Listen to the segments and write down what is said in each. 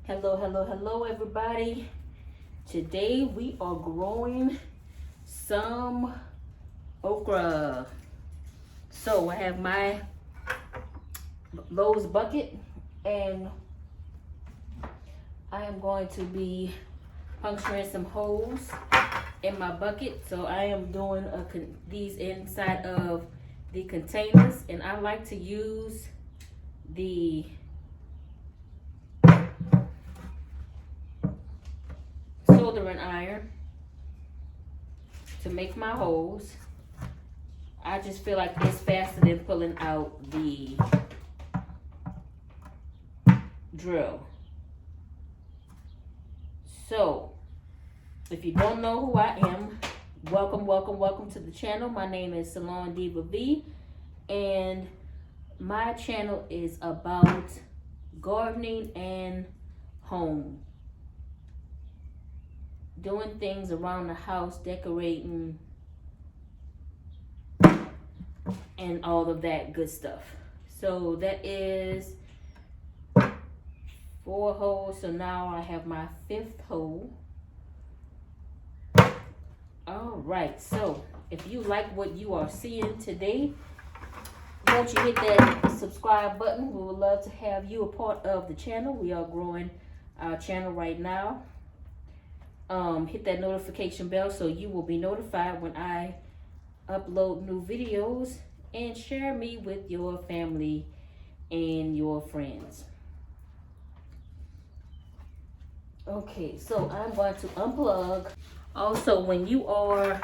Hello everybody. Today we are growing some okra. So I have my Lowe's bucket and I am going to be puncturing some holes in my bucket. So I am doing these inside of the containers, and I like to use the soldering iron to make my holes. I just feel like it's faster than pulling out the drill. So if you don't know who I am, welcome to the channel. My name is SalonDivaV, and my channel is about gardening and home. Doing things around the house, decorating, and all of that good stuff. So that is 4 holes. So now I have my 5th hole. All right, so if you like what you are seeing today, won't you hit that subscribe button? We would love to have you a part of the channel. We are growing our channel right now. Hit that notification bell so you will be notified when I upload new videos, and share me with your family and your friends. Okay, so I'm going to unplug. Also, when you are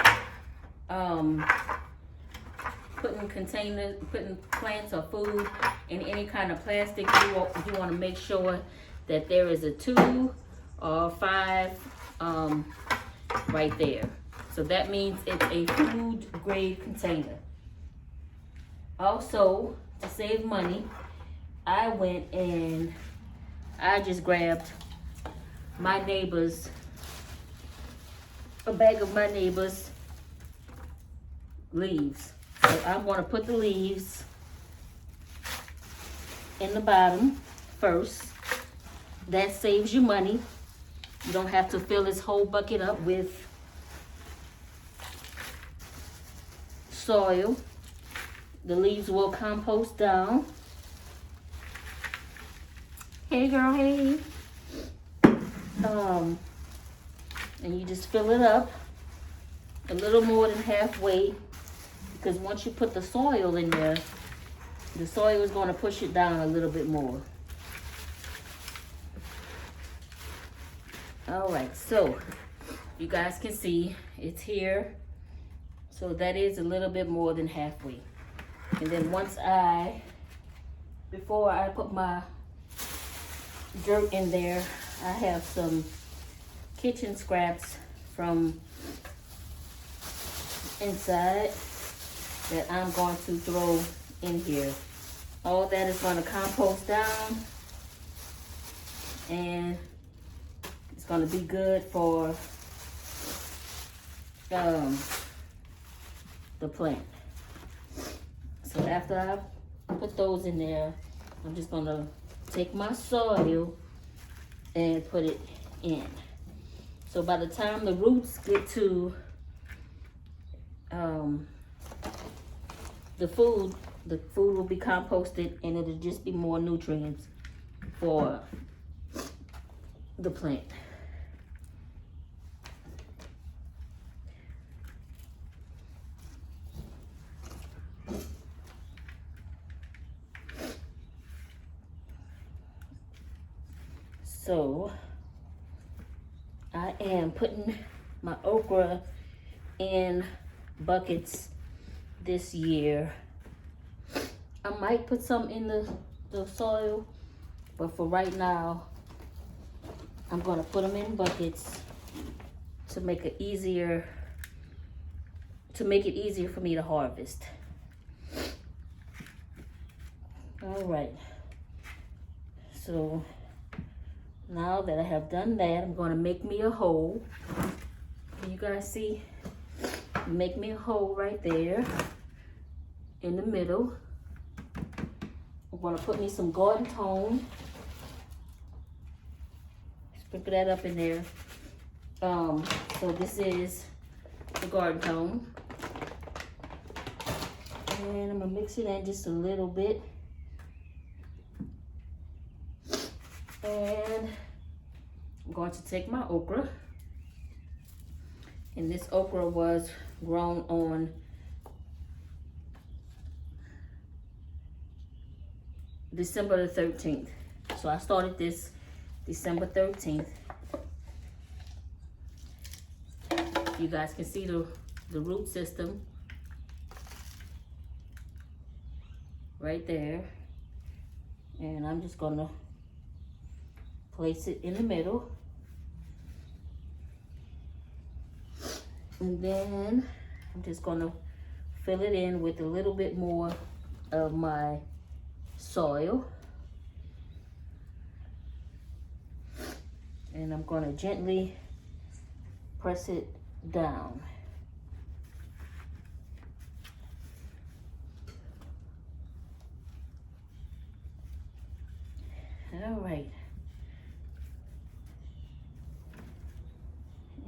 putting plants or food in any kind of plastic, you want to make sure that there is a 2 or 5 right there. So that means it's a food grade container. Also, to save money, I went and I just grabbed a bag of my neighbor's leaves. So I'm going to put the leaves in the bottom first. That saves you money. You don't have to fill this whole bucket up with soil. The leaves will compost down. Hey girl, hey. And you just fill it up a little more than halfway, because once you put the soil in there, the soil is going to push it down a little bit more. All right, so you guys can see it's here. So that is a little bit more than halfway. And then before I put my dirt in there, I have some kitchen scraps from inside that I'm going to throw in here. All that is going to compost down, and it's going to be good for the plant. So after I put those in there, I'm just going to take my soil and put it in. So by the time the roots get to the food will be composted, and it'll just be more nutrients for the plant. So I am putting my okra in buckets this year. I might put some in the soil, but for right now, I'm going to put them in buckets to make it easier for me to harvest. All right. So now that I have done that, I'm going to make me a hole. Can you guys see? Make me a hole right there in the middle. I'm going to put me some garden tone Sprinkle that up in there. So this is the garden home. And I'm gonna mix it in just a little bit. And I'm going to take my okra. And this okra was grown on December the 13th. So I started this December 13th. You guys can see the root system right there. And I'm just gonna place it in the middle. And then I'm just gonna fill it in with a little bit more of my soil. And I'm gonna gently press it down. All right.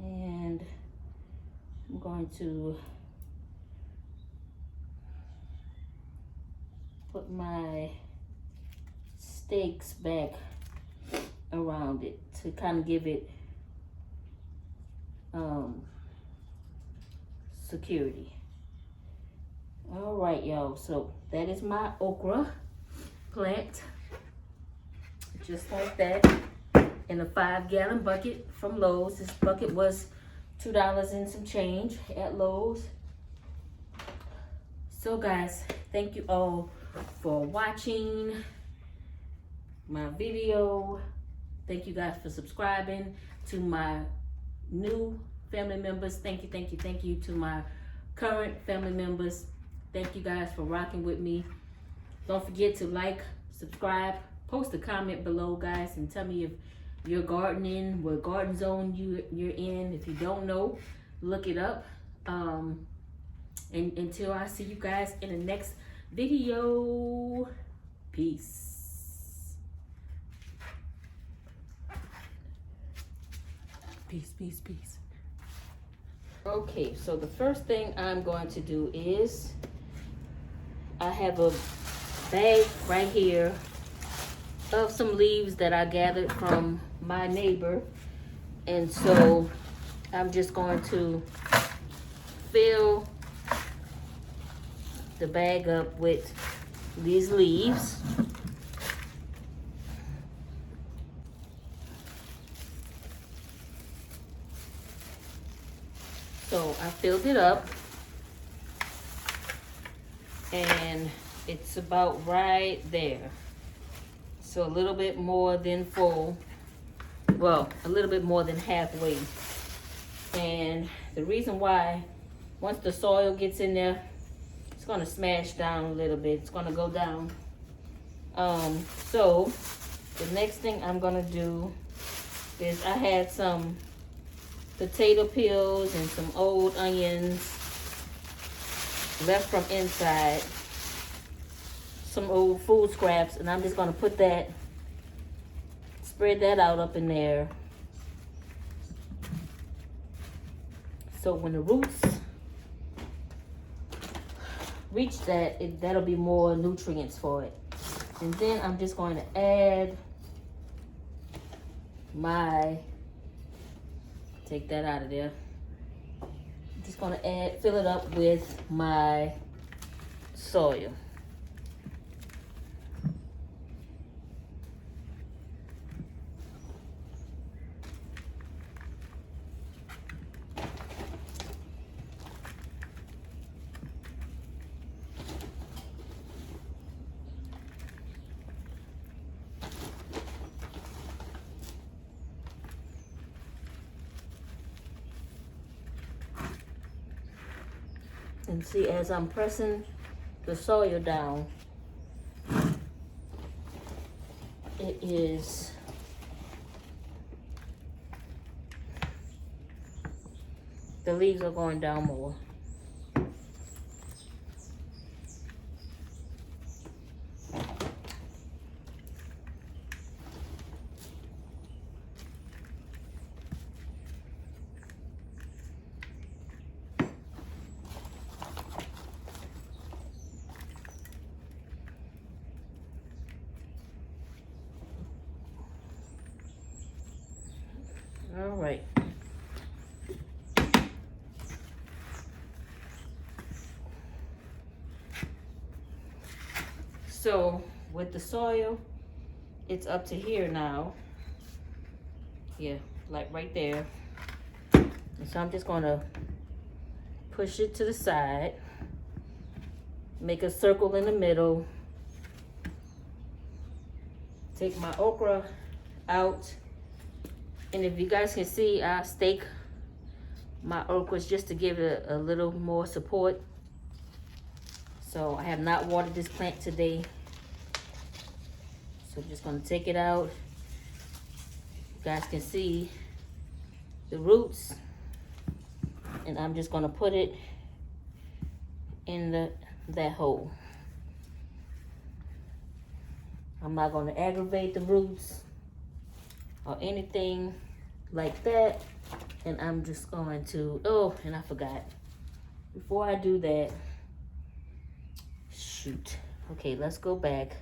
And I'm going to put my stakes back around it to kind of give it security. All right, y'all, so that is my okra plant, just like that, in a 5-gallon bucket from Lowe's. This bucket was $2 and some change at Lowe's. So guys, thank you all for watching my video. Thank you guys for subscribing. To my new family members, thank you to my current family members. Thank you guys for rocking with me. Don't forget to like, subscribe, post a comment below, guys, and tell me if you're gardening, what garden zone you're in. If you don't know, look it up. And until I see you guys in the next video, peace. Peace, peace, peace. Okay, so the first thing I'm going to do is, I have a bag right here of some leaves that I gathered from my neighbor. And so I'm just going to fill the bag up with these leaves. So I filled it up, and it's about right there. So a little bit more than full. Well, a little bit more than halfway. And the reason why, once the soil gets in there, it's gonna smash down a little bit. It's gonna go down. So the next thing I'm gonna do is, I had some potato peels and some old onions left from inside, some old food scraps, and I'm just gonna put that, spread that out up in there. So when the roots reach that, that'll be more nutrients for it. And then I'm just going to add my, take that out of there. I'm just going to fill it up with my soil. And see, as I'm pressing the soil down, it is the leaves are going down more. All right. So with the soil, it's up to here now. Yeah, like right there. And so I'm just gonna push it to the side, make a circle in the middle, take my okra out, and if you guys can see, I stake my okras just to give it a little more support. So I have not watered this plant today. So I'm just gonna take it out. You guys can see the roots, and I'm just gonna put it in that hole. I'm not gonna aggravate the roots or anything like that. And I'm just going to, oh, and I forgot. Before I do that, shoot. Okay, let's go back.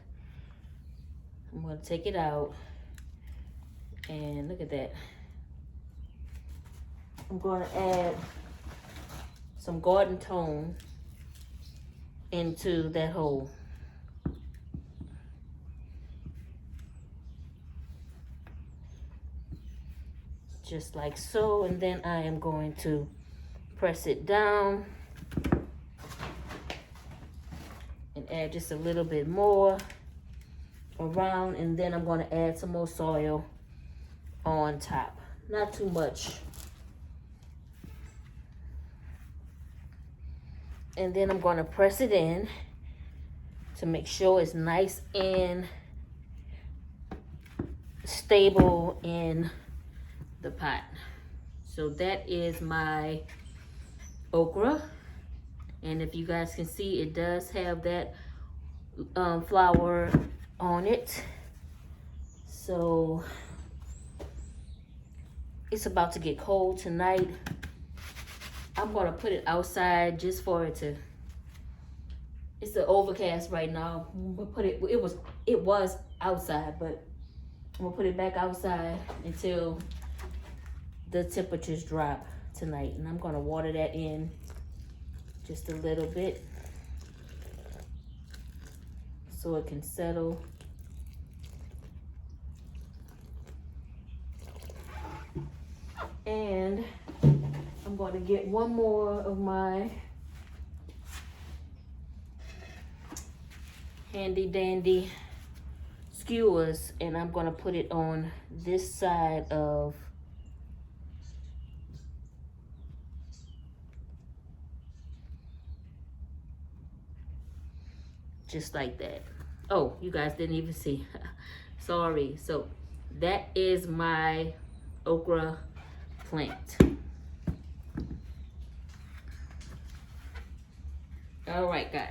I'm gonna take it out, and look at that. I'm gonna add some garden tone into that hole. Just like so, and then I am going to press it down and add just a little bit more around, and then I'm going to add some more soil on top. Not too much. And then I'm going to press it in to make sure it's nice and stable in the pot. So that is my okra, and if you guys can see, it does have that flower on it. So it's about to get cold tonight. I'm gonna put it outside just for it to, it's an overcast right now. We'll put it, it was outside, but I'm gonna put it back outside until the temperatures drop tonight. And I'm gonna water that in just a little bit so it can settle. And I'm going to get one more of my handy dandy skewers, and I'm going to put it on this side of just like that. Oh, you guys didn't even see. Sorry. So that is my okra plant. All right, guys.